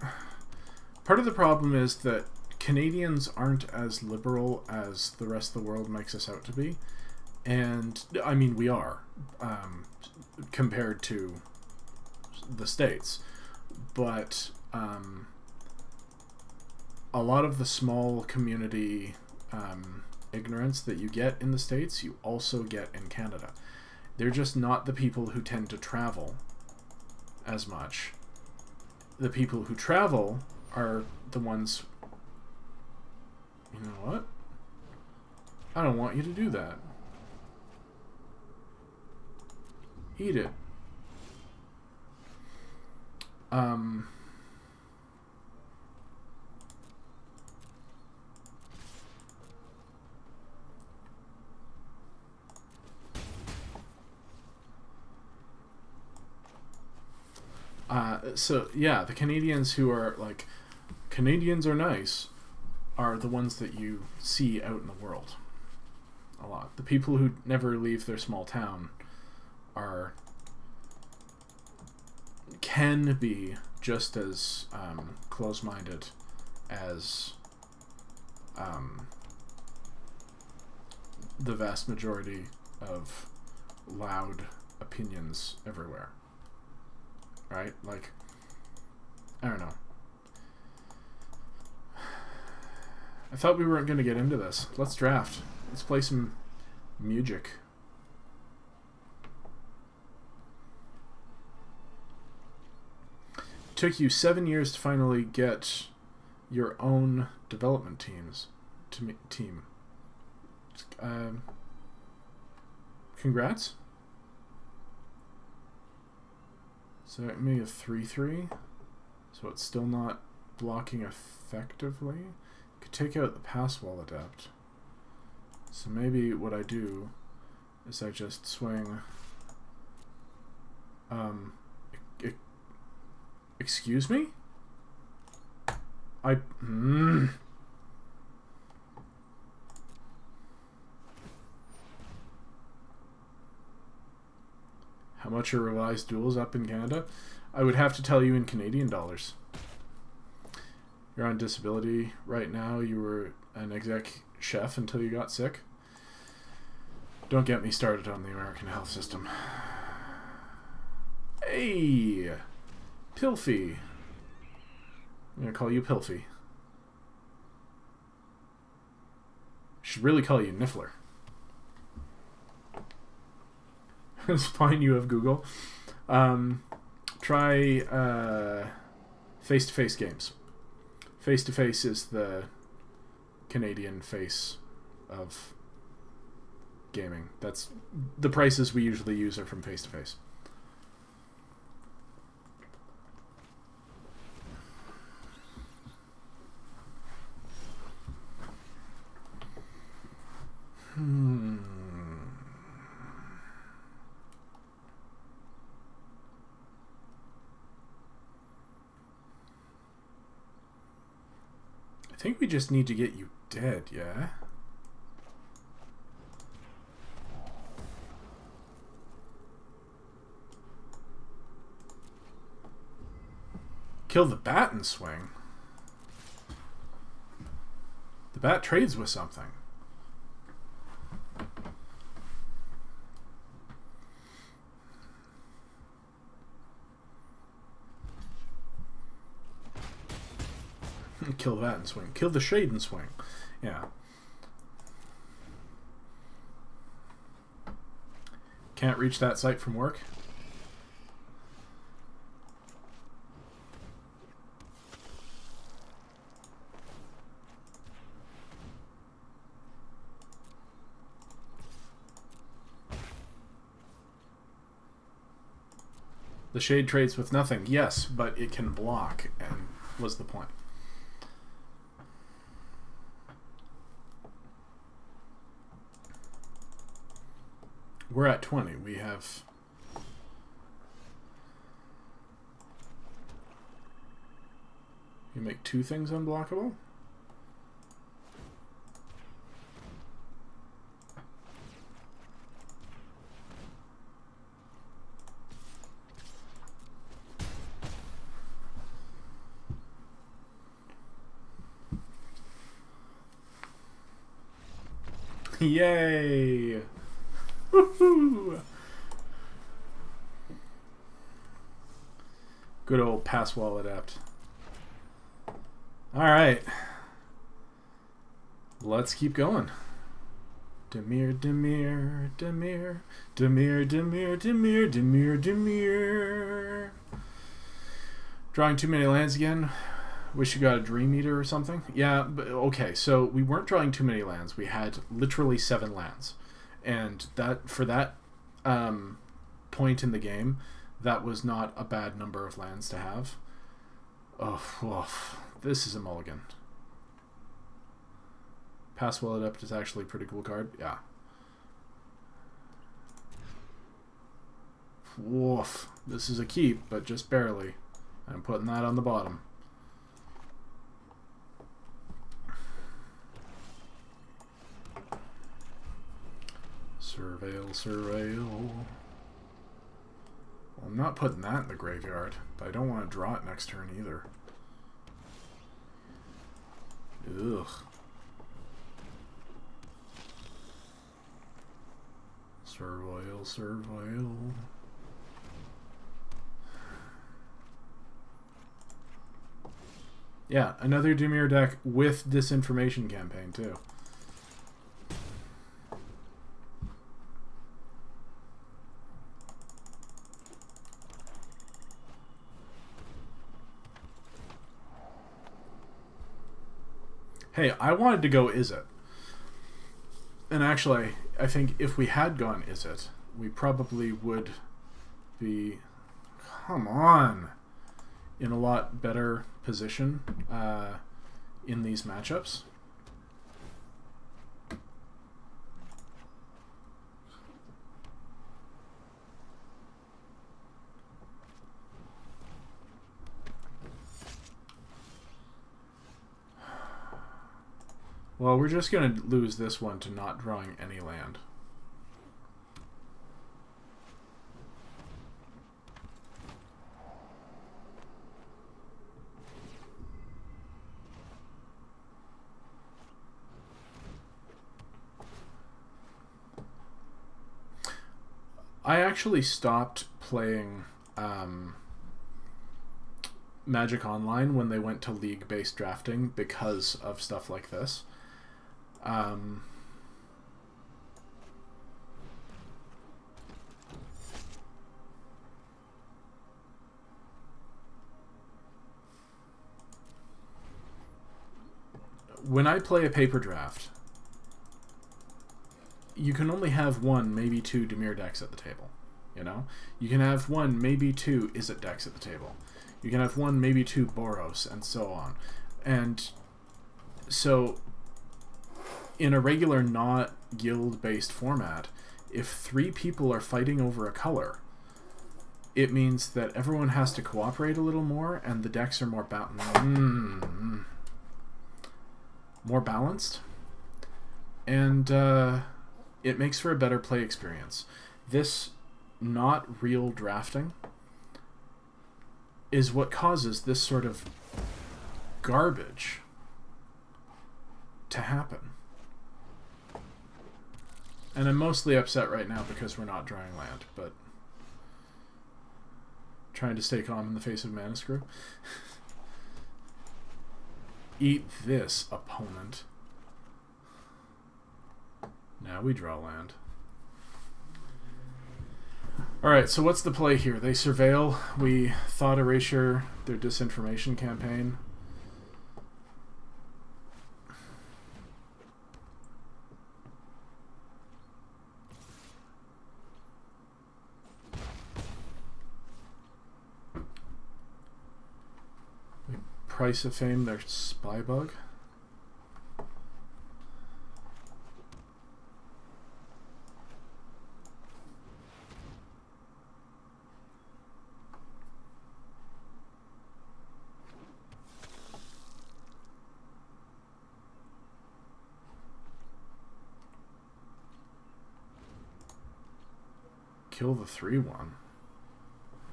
part of the problem is that Canadians aren't as liberal as the rest of the world makes us out to be. And, I mean, we are, compared to the States. But, a lot of the small community ignorance that you get in the States, you also get in Canada. They're just not the people who tend to travel as much. The people who travel are the ones... You know what? I don't want you to do that. Eat it. So, yeah, the Canadians who are, like, Canadians are nice, are the ones that you see out in the world a lot. The people who never leave their small town can be just as close-minded as the vast majority of loud opinions everywhere. Right? Like, I don't know. I thought we weren't going to get into this. Let's draft. Let's play some music. It took you 7 years to finally get your own development team. Congrats. So it may have 3-3, so it's still not blocking effectively. Could take out the pass wall adept. So maybe what I do is I just swing Um, e- excuse me? How much are revised duels up in Canada? I would have to tell you in Canadian dollars. You're on disability right now. You were an exec chef until you got sick. Don't get me started on the American health system. Hey! Pilfy. I'm going to call you Pilfy. Should really call you Niffler. It's fine you have Google. Try face-to-face games. Face-to-face is the Canadian face of gaming. That's the prices we usually use are from face-to-face. I think we just need to get you dead, yeah? Kill the bat and swing. The bat trades with something. Kill that and swing. Kill the shade and swing. Yeah. Can't reach that site from work. The shade trades with nothing. Yes, but it can block, and was the point. We're at 20. We have... You make 2 things unblockable? Yay! Woohoo! Good old pass wall adept. Alright. Let's keep going. Demir, Demir, Demir, Demir, Demir, Demir, Demir, Demir. Drawing too many lands again. Wish you got a Dream Eater or something. Yeah, but okay, so we weren't drawing too many lands. We had literally 7 lands. And that for that point in the game, that was not a bad number of lands to have. Oh, oof. This is a mulligan. Pass Well Adept is actually a pretty cool card. Yeah. Woof. This is a keep, but just barely. I'm putting that on the bottom. Surveil, surveil. Well, I'm not putting that in the graveyard, but I don't want to draw it next turn either. Ugh. Surveil, surveil. Yeah, another Dimir deck with Disinformation Campaign, too. Hey, I wanted to go Is It. And actually, I think if we had gone Is It, we probably would be, come on, in a lot better position in these matchups. Well, we're just going to lose this one to not drawing any land. I actually stopped playing Magic Online when they went to league-based drafting because of stuff like this. When I play a paper draft, you can only have one, maybe two Dimir decks at the table. You know? You can have one, maybe two Izzet decks at the table. You can have one, maybe two Boros, and so on. And so, in a regular, not guild-based format, if 3 people are fighting over a color, it means that everyone has to cooperate a little more, and the decks are more more balanced. And it makes for a better play experience. This not real drafting is what causes this sort of garbage to happen. And I'm mostly upset right now because we're not drawing land, but trying to stay calm in the face of Mana Screw. Eat this, opponent. Now we draw land. Alright, so what's the play here? They surveil, we thought erasure their disinformation campaign. We price of fame their spy bug. Kill the 3/1.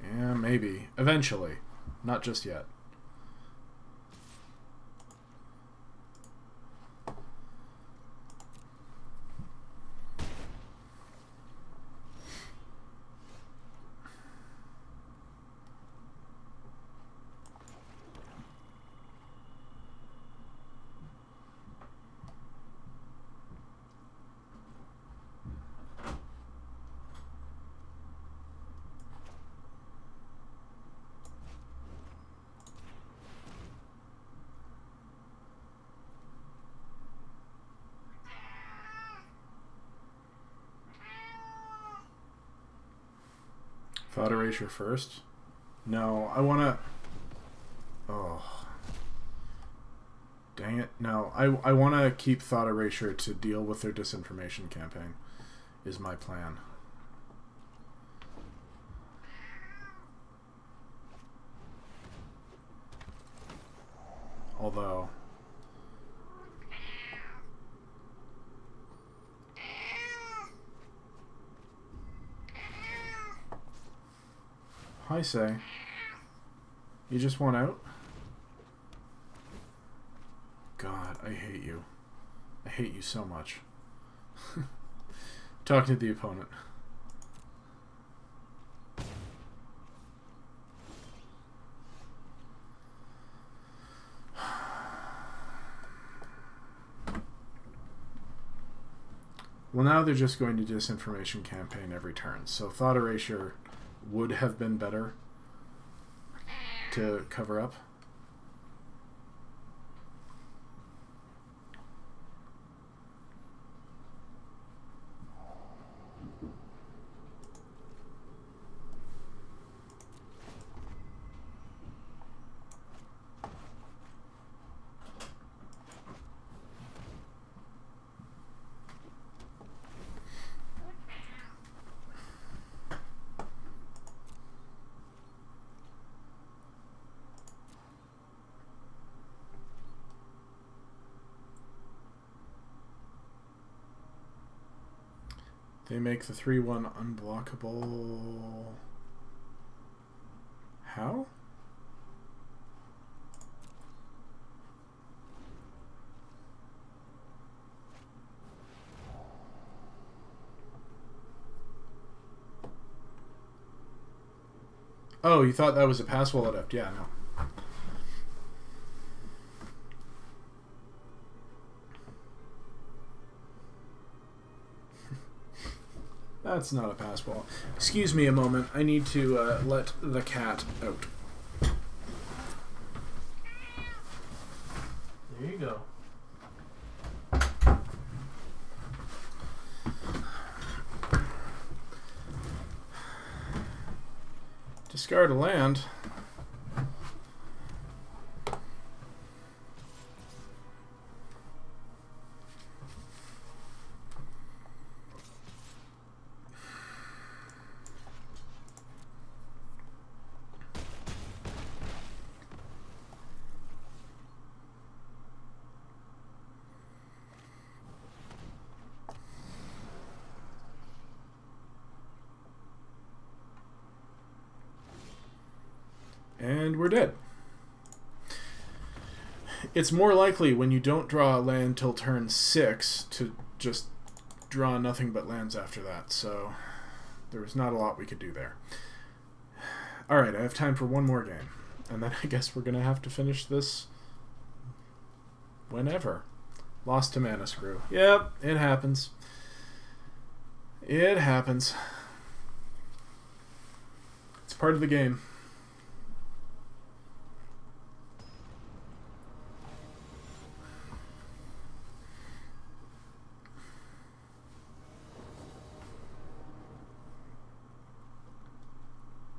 Yeah, maybe. Eventually. Not just yet. Thought erasure first? No, I want to... Oh. Dang it. No, I want to keep thought erasure to deal with their disinformation campaign, is my plan. Although... I say. You just want out? God, I hate you. I hate you so much. Talking to the opponent. Well, now they're just going to disinformation campaign every turn. So thought erasure would have been better to cover up. They make the 3/1 unblockable. How? Oh, you thought that was a pass wall adept? Yeah, no. That's not a pass wall. Excuse me a moment. I need to let the cat out. There you go. Discard a land. And we're dead. It's more likely when you don't draw a land till turn 6 to just draw nothing but lands after that, so there was not a lot we could do there. Alright, I have time for one more game, and then I guess we're going to have to finish this whenever. Lost to Mana Screw. Yep, it happens. It happens. It's part of the game.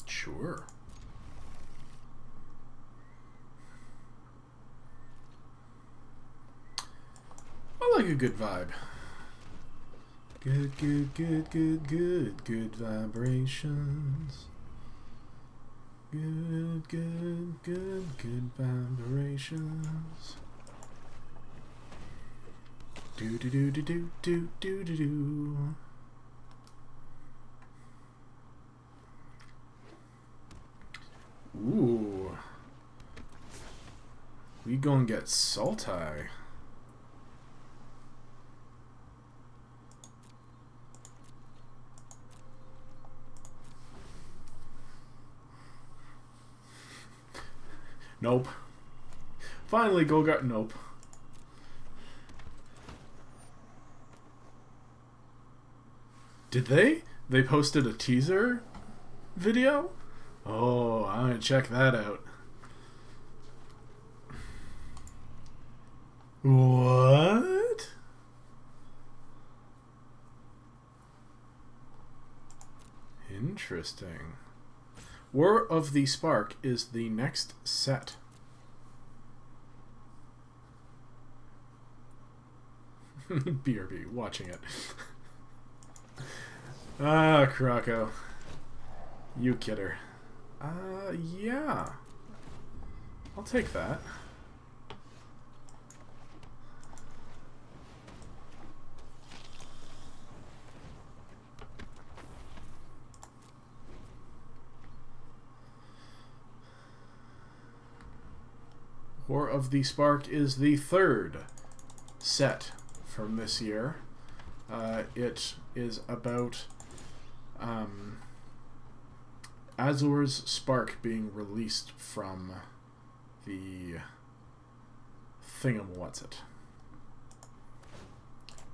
Sure. I like a good vibe. Good, good, good, good, good, good vibrations. Good, good, good, good vibrations. Do do do do do do do do do. Ooh. We gonna get salty. Nope. Finally, Golgar. Nope. Did they? They posted a teaser video? Oh, I'm gonna check that out. What? Interesting. War of the Spark is the next set. BRB, watching it. Ah, Croco. You kidder. Yeah. I'll take that. War of the Spark is the third set from this year. It is about Azor's Spark being released from the thingamwhatsit.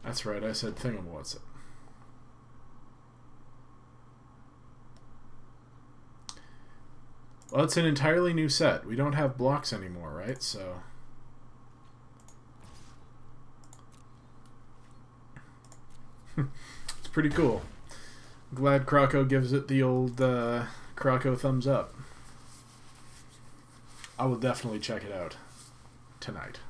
That's right, I said thingamwhatsit. Well, it's an entirely new set. We don't have blocks anymore, right? So it's pretty cool. Glad Croco gives it the old Croco thumbs up. I will definitely check it out tonight.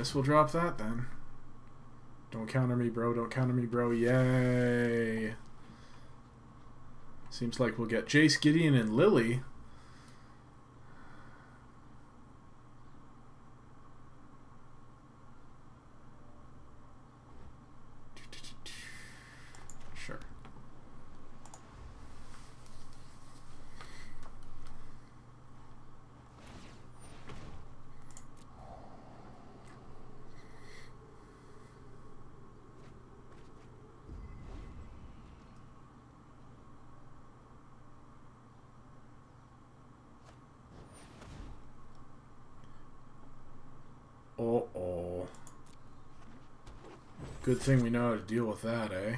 guess we'll drop that then. Don't counter me, bro. Don't counter me, bro. Yay. Seems like we'll get Jace, Gideon, and Lily. Sure. Uh-oh. Good thing we know how to deal with that, eh?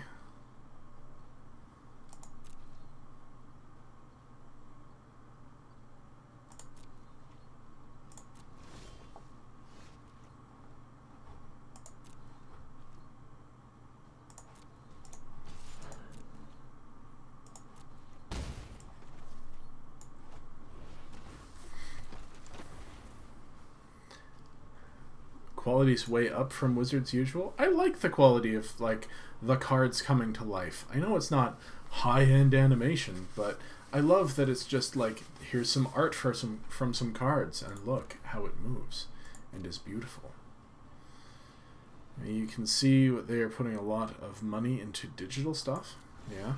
Quality's way up from Wizard's usual. I like the quality of, like, the cards coming to life. I know it's not high-end animation, but I love that it's just like, here's some art from some cards, and look how it moves and is beautiful. And you can see what they are putting a lot of money into digital stuff. Yeah.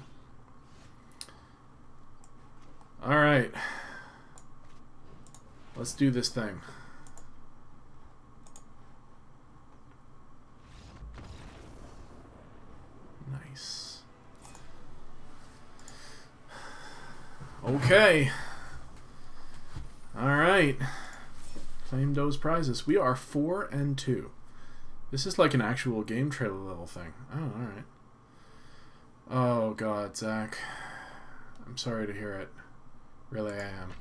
Alright. Let's do this thing. Nice. Okay. Alright. Claim those prizes. We are 4-2. This is like an actual game trailer level thing. Oh, alright. Oh god, Zach. I'm sorry to hear it. Really, I am.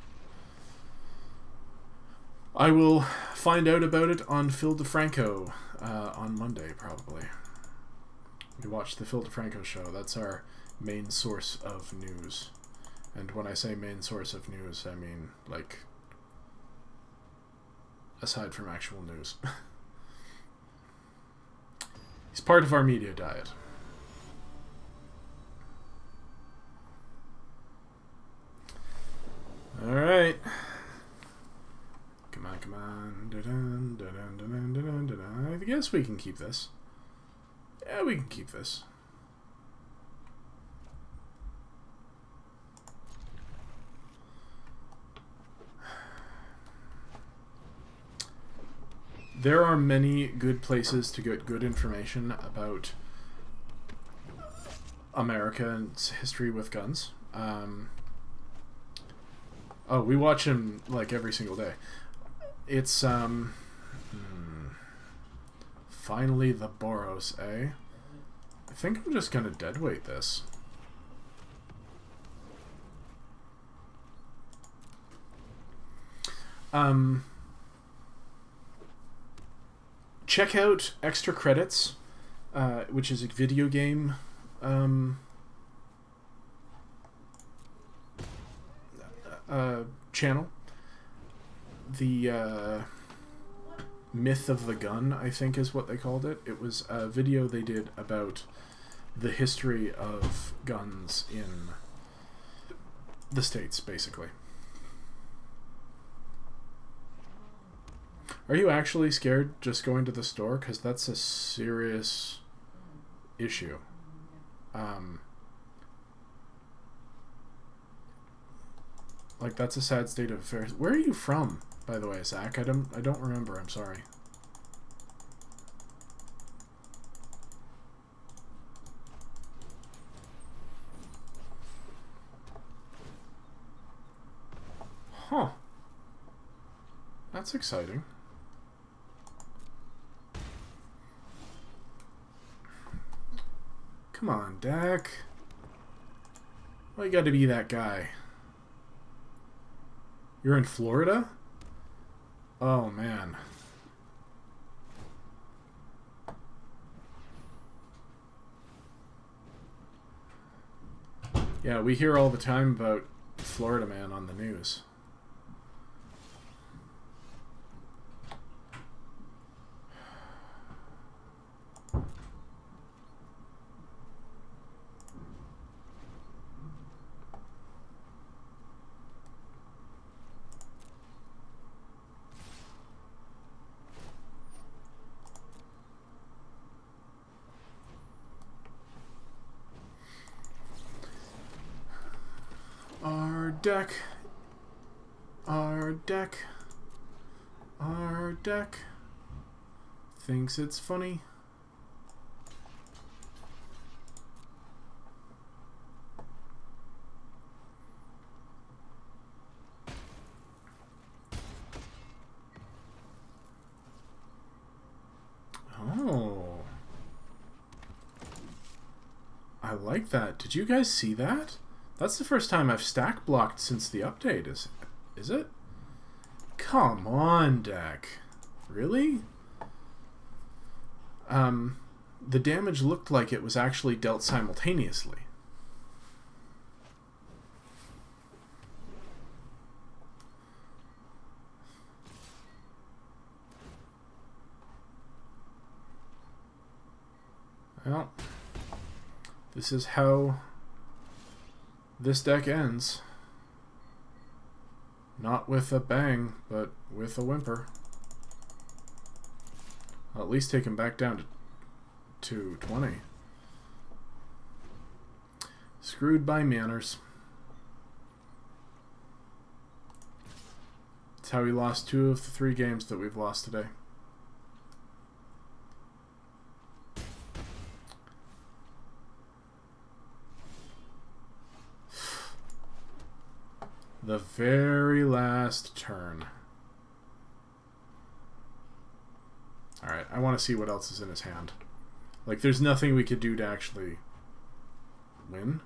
I will find out about it on Phil DeFranco on Monday, probably. We watch the Phil DeFranco show. That's our main source of news. And when I say main source of news, I mean, like, aside from actual news. He's part of our media diet. Alright. Come on, come on. Dun, dun, dun, dun, dun, dun, dun, dun. I guess we can keep this. Yeah, we can keep this. There are many good places to get good information about America and its history with guns. Oh, we watch him like every single day. It's finally the Boros, eh? I think I'm just gonna deadweight this. Check out Extra Credits, which is a video game channel. The Myth of the Gun, I think is what they called it. It was a video they did about the history of guns in the States, basically. Are you actually scared just going to the store? Because that's a serious issue. Like, that's a sad state of affairs. Where are you from, by the way, Zach? I don't remember. I'm sorry. Huh. That's exciting. Come on, Dak. Why you gotta be that guy? You're in Florida? Oh, man. Yeah, we hear all the time about Florida man on the news. deck. Our deck. Our deck thinks it's funny. Oh. I like that. Did you guys see that? That's the first time I've stack blocked since the update, is it? Come on, deck. Really? The damage looked like it was actually dealt simultaneously. Well, this is how this deck ends. Not with a bang, but with a whimper. I'll at least take him back down to 20. Screwed by manners. That's how we lost 2 of the 3 games that we've lost today. The very last turn. Alright, I want to see what else is in his hand. Like, there's nothing we could do to actually win.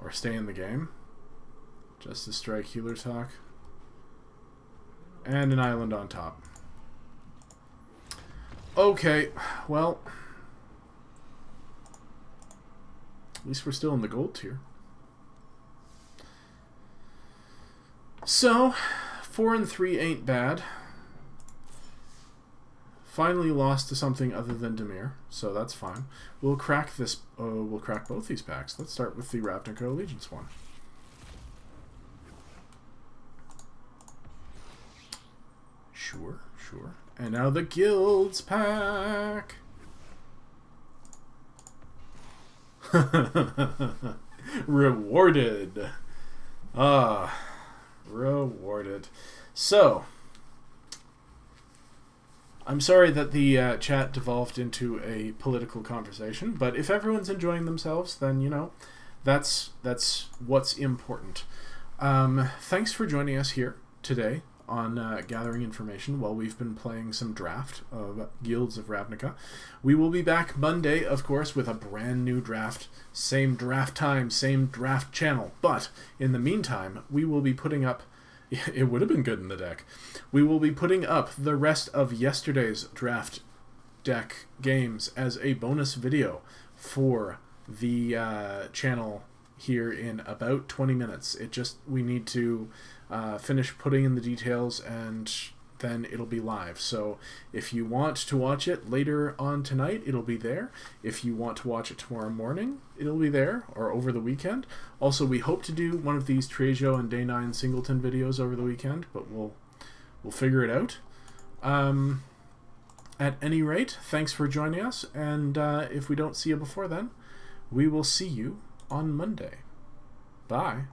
Or stay in the game. Just a strike, healer's hawk. And an island on top. Okay, well. At least we're still in the gold tier. So, 4 and 3 ain't bad. Finally lost to something other than Dimir, so that's fine. We'll crack this. We'll crack both these packs. Let's start with the Ravnica Allegiance one. Sure, sure. And now the Guilds pack. Rewarded. Rewarded. So, I'm sorry that the chat devolved into a political conversation, but if everyone's enjoying themselves, then, you know, that's what's important. Thanks for joining us here today on gathering information while we've been playing some draft of Guilds of Ravnica. We will be back Monday, of course, with a brand new draft. Same draft time, same draft channel. But in the meantime, we will be putting up... It would have been good in the deck. We will be putting up the rest of yesterday's draft deck games as a bonus video for the channel here in about 20 minutes. We need to finish putting in the details, and then it'll be live. So if you want to watch it later on tonight, it'll be there. If you want to watch it tomorrow morning, it'll be there, or over the weekend. Also, we hope to do one of these Trejo and Day 9 Singleton videos over the weekend, but we'll figure it out. At any rate, thanks for joining us, and if we don't see you before then, we will see you on Monday. Bye.